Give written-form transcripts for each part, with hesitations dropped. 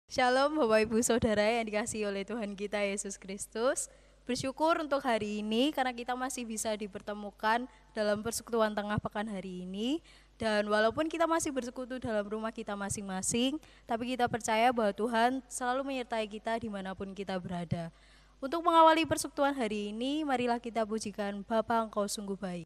Shalom Bapak Ibu Saudara yang dikasihi oleh Tuhan kita Yesus Kristus. Bersyukur untuk hari ini karena kita masih bisa dipertemukan dalam persekutuan tengah pekan hari ini. Dan walaupun kita masih bersekutu dalam rumah kita masing-masing, tapi kita percaya bahwa Tuhan selalu menyertai kita dimanapun kita berada. Untuk mengawali persekutuan hari ini, marilah kita pujikan Bapa Engkau sungguh baik.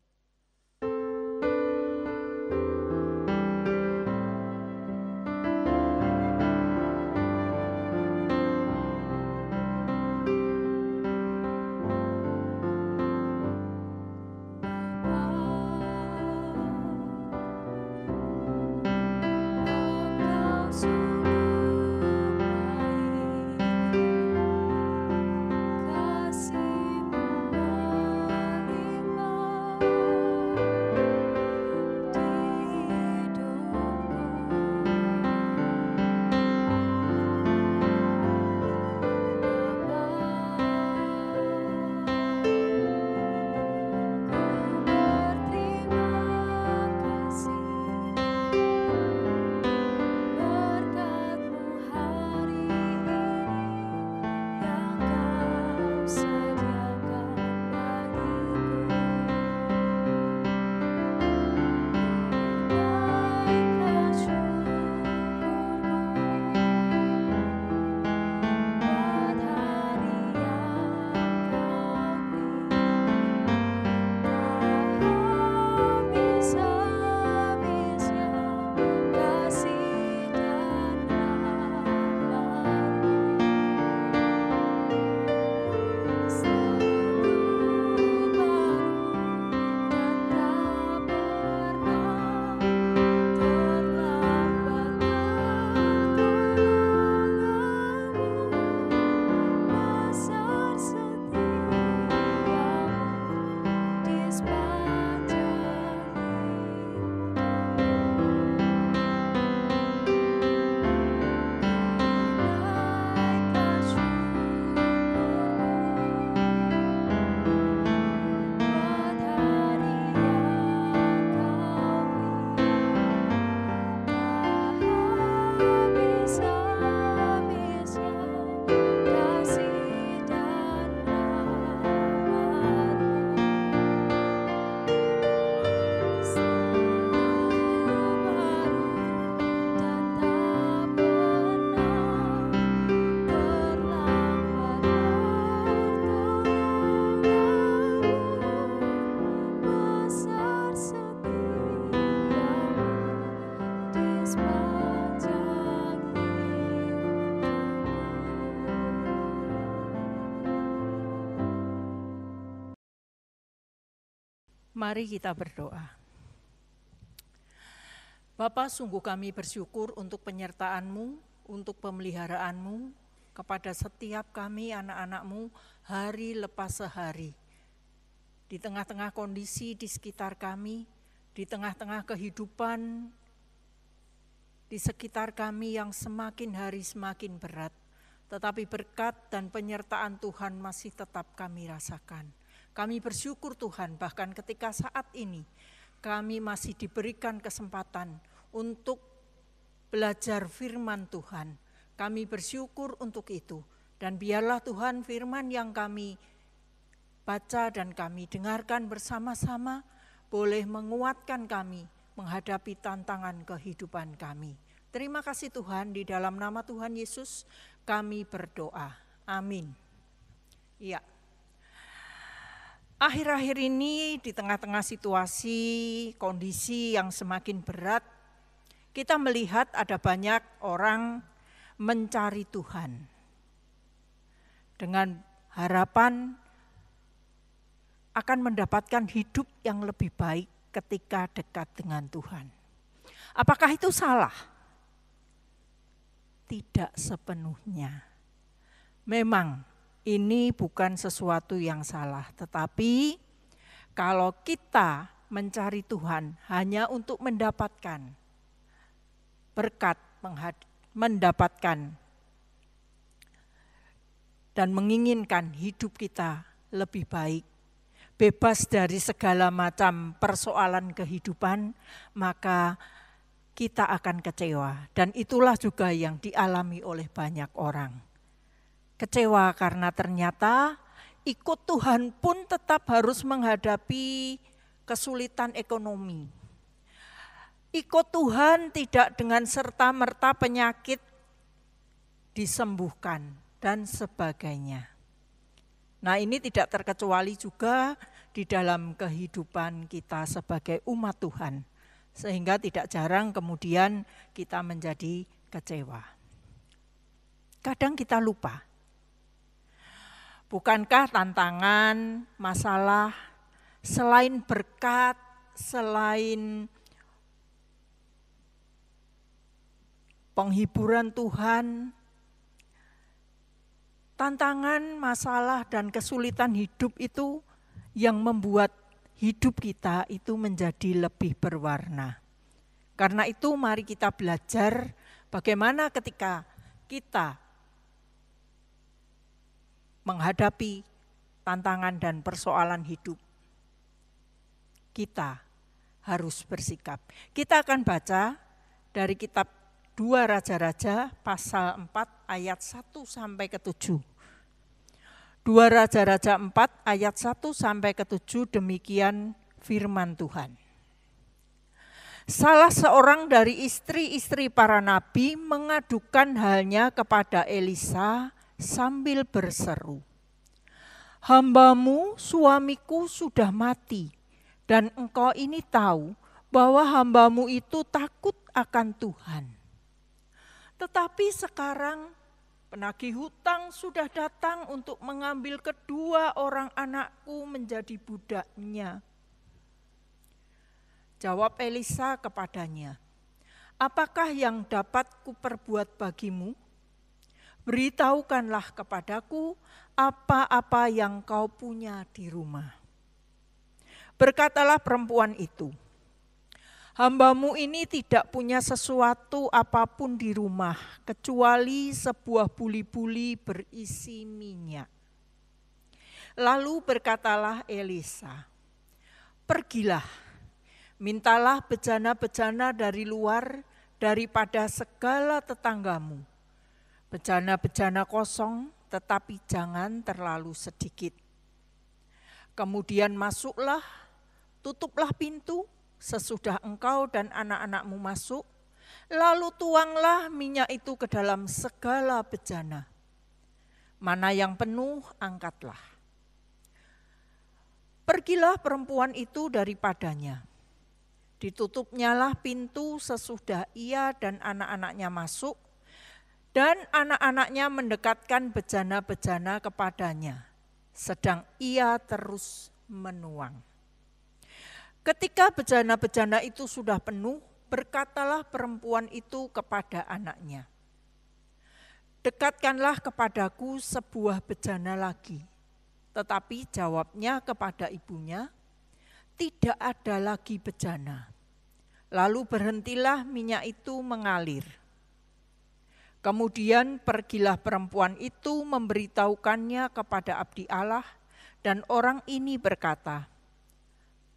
Mari kita berdoa. Bapa, sungguh kami bersyukur untuk penyertaan-Mu, untuk pemeliharaanmu kepada setiap kami anak-anak-Mu hari lepas sehari. Di tengah-tengah kondisi di sekitar kami, di tengah-tengah kehidupan di sekitar kami yang semakin hari semakin berat, tetapi berkat dan penyertaan Tuhan masih tetap kami rasakan. Kami bersyukur Tuhan, bahkan ketika saat ini kami masih diberikan kesempatan untuk belajar firman Tuhan. Kami bersyukur untuk itu. Dan biarlah Tuhan firman yang kami baca dan kami dengarkan bersama-sama boleh menguatkan kami menghadapi tantangan kehidupan kami. Terima kasih Tuhan, di dalam nama Tuhan Yesus kami berdoa. Amin. Ya. Akhir-akhir ini di tengah-tengah situasi, kondisi yang semakin berat, kita melihat ada banyak orang mencari Tuhan dengan harapan akan mendapatkan hidup yang lebih baik ketika dekat dengan Tuhan. Apakah itu salah? Tidak sepenuhnya. Memang ini bukan sesuatu yang salah, tetapi kalau kita mencari Tuhan hanya untuk mendapatkan berkat, mendapatkan dan menginginkan hidup kita lebih baik, bebas dari segala macam persoalan kehidupan, maka kita akan kecewa. Dan itulah juga yang dialami oleh banyak orang. Kecewa karena ternyata ikut Tuhan pun tetap harus menghadapi kesulitan ekonomi. Ikut Tuhan tidak dengan serta-merta penyakit disembuhkan dan sebagainya. Nah, ini tidak terkecuali juga di dalam kehidupan kita sebagai umat Tuhan. Sehingga tidak jarang kemudian kita menjadi kecewa. Kadang kita lupa. Bukankah tantangan, masalah, selain berkat, selain penghiburan Tuhan, tantangan, masalah, dan kesulitan hidup itu yang membuat hidup kita itu menjadi lebih berwarna. Karena itu mari kita belajar bagaimana ketika kita menghadapi tantangan dan persoalan hidup, kita harus bersikap. Kita akan baca dari kitab 2 Raja-Raja pasal 4 ayat 1 sampai ke 7. 2 Raja-Raja 4 ayat 1 sampai ke 7 demikian firman Tuhan. Salah seorang dari istri-istri para nabi mengadukan halnya kepada Elisa sambil berseru, "Hambamu, suamiku sudah mati, dan engkau ini tahu bahwa hambamu itu takut akan Tuhan. Tetapi sekarang penagih hutang sudah datang untuk mengambil kedua orang anakku menjadi budaknya." Jawab Elisa kepadanya, "Apakah yang dapat kuperbuat bagimu? Beritahukanlah kepadaku apa-apa yang kau punya di rumah." Berkatalah perempuan itu, "Hambamu ini tidak punya sesuatu apapun di rumah, kecuali sebuah buli-buli berisi minyak." Lalu berkatalah Elisa, "Pergilah, mintalah bejana-bejana dari luar daripada segala tetanggamu. Bejana-bejana kosong, tetapi jangan terlalu sedikit. Kemudian masuklah, tutuplah pintu sesudah engkau dan anak-anakmu masuk, lalu tuanglah minyak itu ke dalam segala bejana. Mana yang penuh, angkatlah." Pergilah perempuan itu daripadanya. Ditutupnyalah pintu sesudah ia dan anak-anaknya masuk, dan anak-anaknya mendekatkan bejana-bejana kepadanya, sedang ia terus menuang. Ketika bejana-bejana itu sudah penuh, berkatalah perempuan itu kepada anaknya, "Dekatkanlah kepadaku sebuah bejana lagi." Tetapi jawabnya kepada ibunya, "Tidak ada lagi bejana." Lalu berhentilah minyak itu mengalir. Kemudian pergilah perempuan itu memberitahukannya kepada abdi Allah, dan orang ini berkata,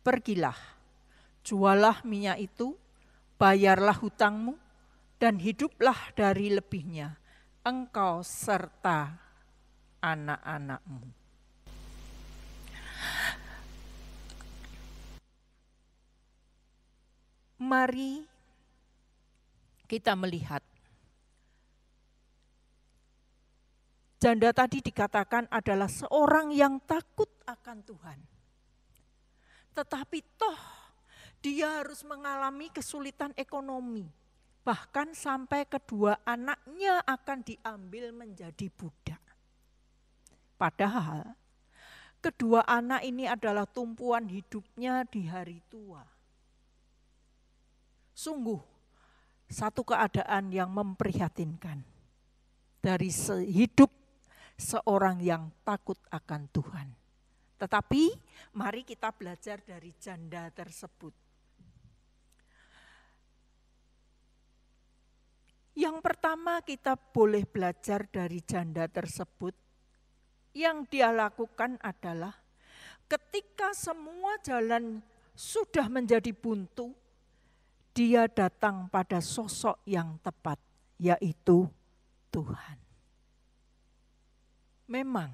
"Pergilah, jualah minyak itu, bayarlah hutangmu, dan hiduplah dari lebihnya, engkau serta anak-anakmu." Mari kita melihat. Janda tadi dikatakan adalah seorang yang takut akan Tuhan. Tetapi toh dia harus mengalami kesulitan ekonomi. Bahkan sampai kedua anaknya akan diambil menjadi budak. Padahal kedua anak ini adalah tumpuan hidupnya di hari tua. Sungguh satu keadaan yang memprihatinkan dari hidup seorang yang takut akan Tuhan. Tetapi mari kita belajar dari janda tersebut. Yang pertama kita boleh belajar dari janda tersebut, yang dia lakukan adalah ketika semua jalan sudah menjadi buntu, dia datang pada sosok yang tepat, yaitu Tuhan. Memang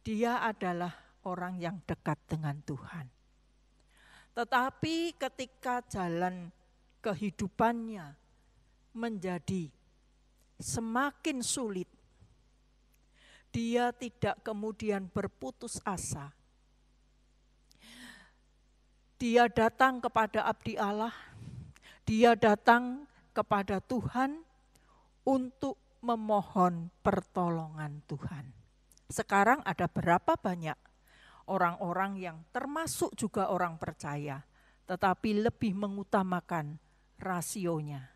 dia adalah orang yang dekat dengan Tuhan. Tetapi ketika jalan kehidupannya menjadi semakin sulit, dia tidak kemudian berputus asa. Dia datang kepada abdi Allah, dia datang kepada Tuhan untuk memohon pertolongan Tuhan. Sekarang ada berapa banyak orang-orang yang termasuk juga orang percaya, tetapi lebih mengutamakan rasionya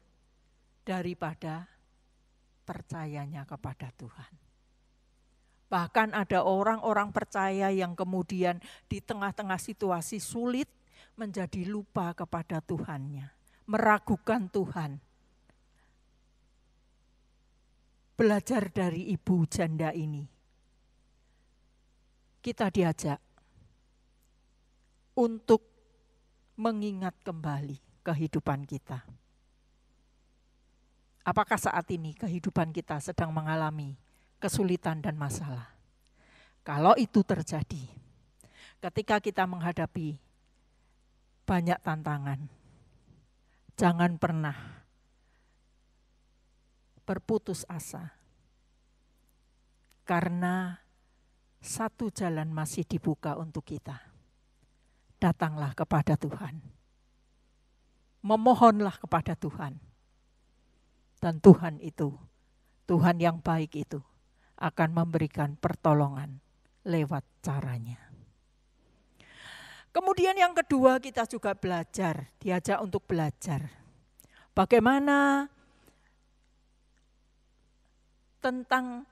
daripada percayanya kepada Tuhan. Bahkan ada orang-orang percaya yang kemudian di tengah-tengah situasi sulit menjadi lupa kepada Tuhannya, meragukan Tuhan. Belajar dari ibu janda ini, kita diajak untuk mengingat kembali kehidupan kita. Apakah saat ini kehidupan kita sedang mengalami kesulitan dan masalah? Kalau itu terjadi, ketika kita menghadapi banyak tantangan, jangan pernah berputus asa, karena satu jalan masih dibuka untuk kita. Datanglah kepada Tuhan, memohonlah kepada Tuhan, dan Tuhan itu, Tuhan yang baik itu akan memberikan pertolongan lewat caranya. Kemudian yang kedua, kita juga belajar, diajak untuk belajar bagaimana tentang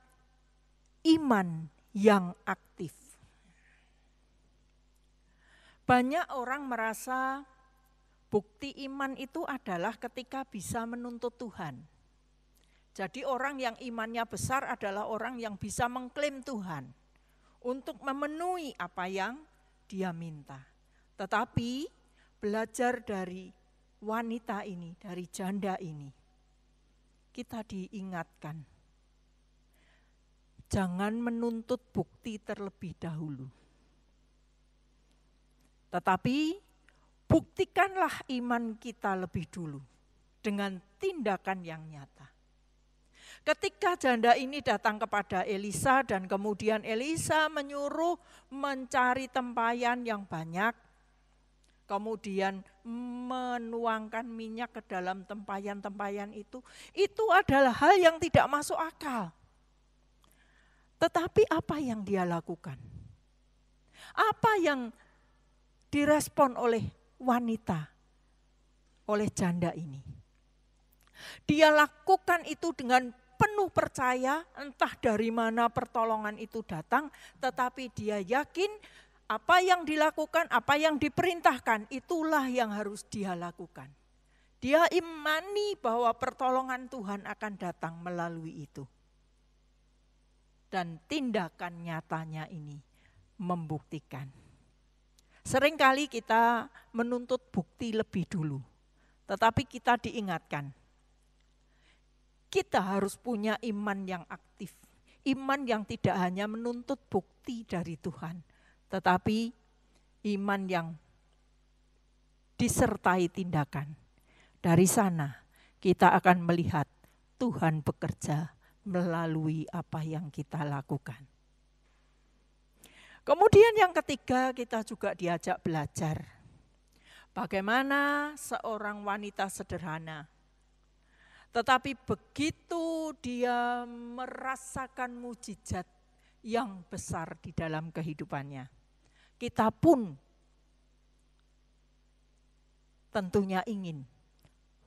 iman yang aktif. Banyak orang merasa bukti iman itu adalah ketika bisa menuntut Tuhan. Jadi orang yang imannya besar adalah orang yang bisa mengklaim Tuhan untuk memenuhi apa yang dia minta. Tetapi belajar dari wanita ini, dari janda ini, kita diingatkan, jangan menuntut bukti terlebih dahulu. Tetapi buktikanlah iman kita lebih dulu dengan tindakan yang nyata. Ketika janda ini datang kepada Elisa dan kemudian Elisa menyuruh mencari tempayan yang banyak, kemudian menuangkan minyak ke dalam tempayan-tempayan itu adalah hal yang tidak masuk akal. Tetapi apa yang dia lakukan? Apa yang direspon oleh wanita, oleh janda ini? Dia lakukan itu dengan penuh percaya, entah dari mana pertolongan itu datang, tetapi dia yakin apa yang dilakukan, apa yang diperintahkan, itulah yang harus dia lakukan. Dia imani bahwa pertolongan Tuhan akan datang melalui itu. Dan tindakan nyatanya ini membuktikan. Seringkali kita menuntut bukti lebih dulu, tetapi kita diingatkan, kita harus punya iman yang aktif, iman yang tidak hanya menuntut bukti dari Tuhan, tetapi iman yang disertai tindakan. Dari sana kita akan melihat Tuhan bekerja melalui apa yang kita lakukan. Kemudian yang ketiga, kita juga diajak belajar bagaimana seorang wanita sederhana, tetapi begitu dia merasakan mujizat yang besar di dalam kehidupannya, kita pun tentunya ingin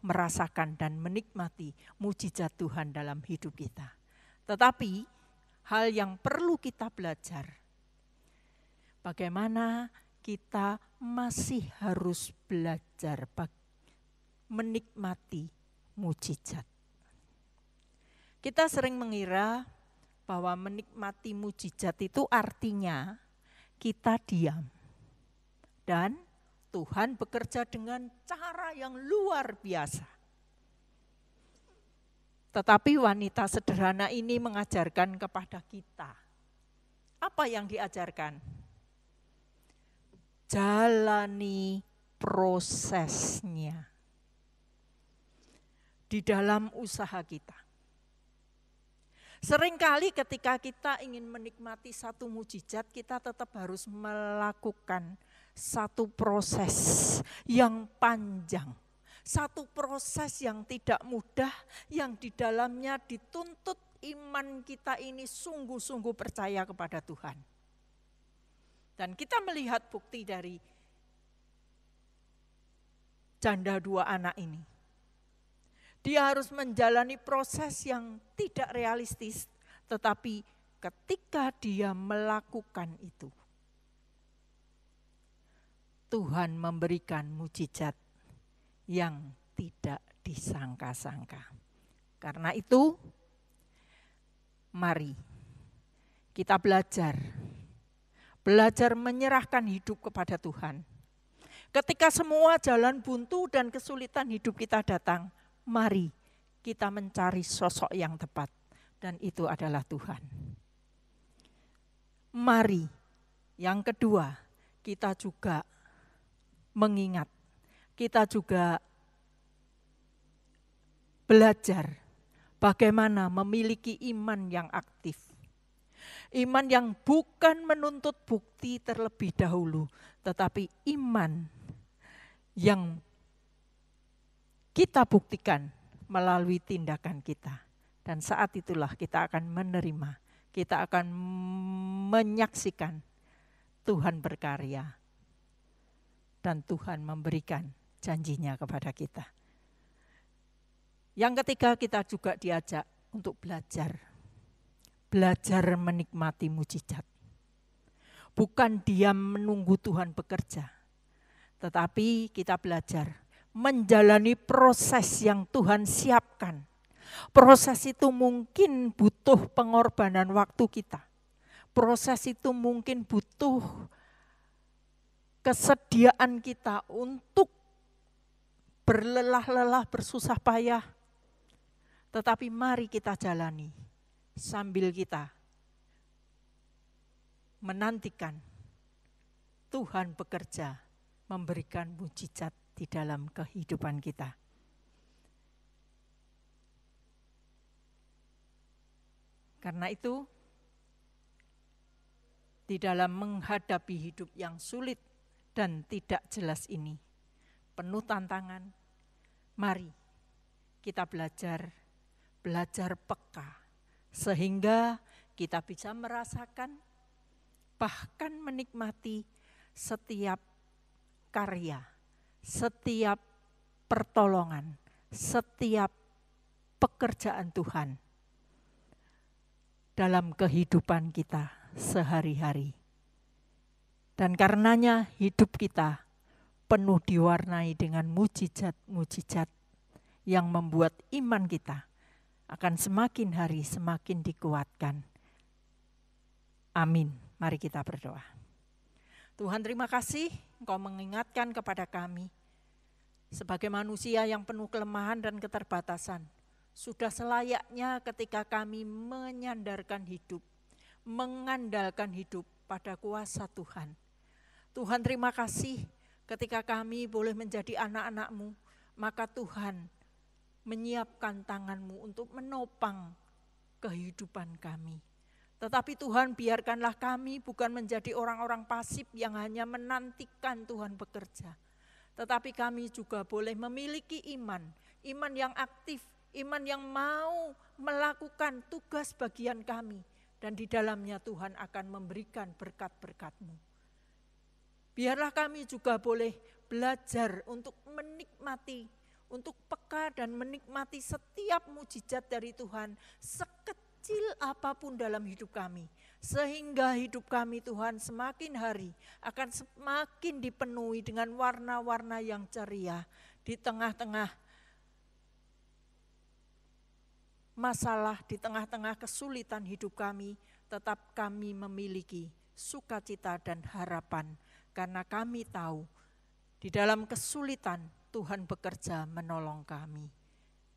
merasakan dan menikmati mujizat Tuhan dalam hidup kita. Tetapi hal yang perlu kita belajar, bagaimana kita masih harus belajar menikmati mujizat. Kita sering mengira bahwa menikmati mujizat itu artinya kita diam dan Tuhan bekerja dengan cara yang luar biasa. Tetapi wanita sederhana ini mengajarkan kepada kita. Apa yang diajarkan? Jalani prosesnya di dalam usaha kita. Seringkali ketika kita ingin menikmati satu mukjizat, kita tetap harus melakukan satu proses yang panjang. Satu proses yang tidak mudah, yang di dalamnya dituntut iman kita ini sungguh-sungguh percaya kepada Tuhan. Dan kita melihat bukti dari janda 2 anak ini. Dia harus menjalani proses yang tidak realistis, tetapi ketika dia melakukan itu, Tuhan memberikan mukjizat yang tidak disangka-sangka. Karena itu, mari kita belajar menyerahkan hidup kepada Tuhan. Ketika semua jalan buntu dan kesulitan hidup kita datang, mari kita mencari sosok yang tepat, dan itu adalah Tuhan. Mari, yang kedua, kita juga mengingat, kita juga belajar bagaimana memiliki iman yang aktif. Iman yang bukan menuntut bukti terlebih dahulu, tetapi iman yang kita buktikan melalui tindakan kita. Dan saat itulah kita akan menerima, kita akan menyaksikan Tuhan berkarya. Dan Tuhan memberikan janjinya kepada kita. Yang ketiga, kita juga diajak untuk belajar menikmati mukjizat. Bukan diam menunggu Tuhan bekerja, tetapi kita belajar menjalani proses yang Tuhan siapkan. Proses itu mungkin butuh pengorbanan waktu kita. Proses itu mungkin butuh kesediaan kita untuk berlelah-lelah, bersusah payah. Tetapi mari kita jalani sambil kita menantikan Tuhan bekerja, memberikan mukjizat di dalam kehidupan kita. Karena itu, di dalam menghadapi hidup yang sulit dan tidak jelas ini, penuh tantangan, mari kita belajar peka, sehingga kita bisa merasakan, bahkan menikmati setiap karya, setiap pertolongan, setiap pekerjaan Tuhan dalam kehidupan kita sehari-hari. Dan karenanya hidup kita penuh diwarnai dengan mukjizat-mukjizat yang membuat iman kita akan semakin hari semakin dikuatkan. Amin. Mari kita berdoa. Tuhan, terima kasih Engkau mengingatkan kepada kami sebagai manusia yang penuh kelemahan dan keterbatasan. Sudah selayaknya ketika kami menyandarkan hidup, mengandalkan hidup pada kuasa Tuhan. Tuhan, terima kasih ketika kami boleh menjadi anak-anak-Mu, maka Tuhan menyiapkan tangan-Mu untuk menopang kehidupan kami. Tetapi Tuhan, biarkanlah kami bukan menjadi orang-orang pasif yang hanya menantikan Tuhan bekerja. Tetapi kami juga boleh memiliki iman yang aktif, iman yang mau melakukan tugas bagian kami. Dan di dalamnya Tuhan akan memberikan berkat-berkat-Mu. Biarlah kami juga boleh belajar untuk menikmati, untuk peka dan menikmati setiap mukjizat dari Tuhan, sekecil apapun dalam hidup kami. Sehingga hidup kami Tuhan semakin hari akan semakin dipenuhi dengan warna-warna yang ceria. Di tengah-tengah masalah, di tengah-tengah kesulitan hidup kami, tetap kami memiliki sukacita dan harapan. Karena kami tahu Di dalam kesulitan Tuhan bekerja menolong kami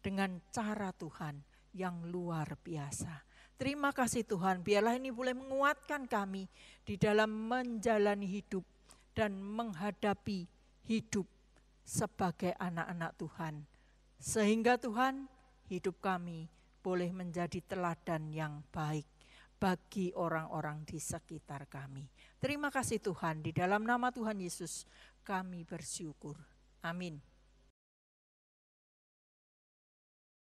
dengan cara Tuhan yang luar biasa. Terima kasih Tuhan, biarlah ini boleh menguatkan kami di dalam menjalani hidup dan menghadapi hidup sebagai anak-anak Tuhan. Sehingga Tuhan, hidup kami boleh menjadi teladan yang baik bagi orang-orang di sekitar kami. Terima kasih Tuhan, di dalam nama Tuhan Yesus kami bersyukur. Amin.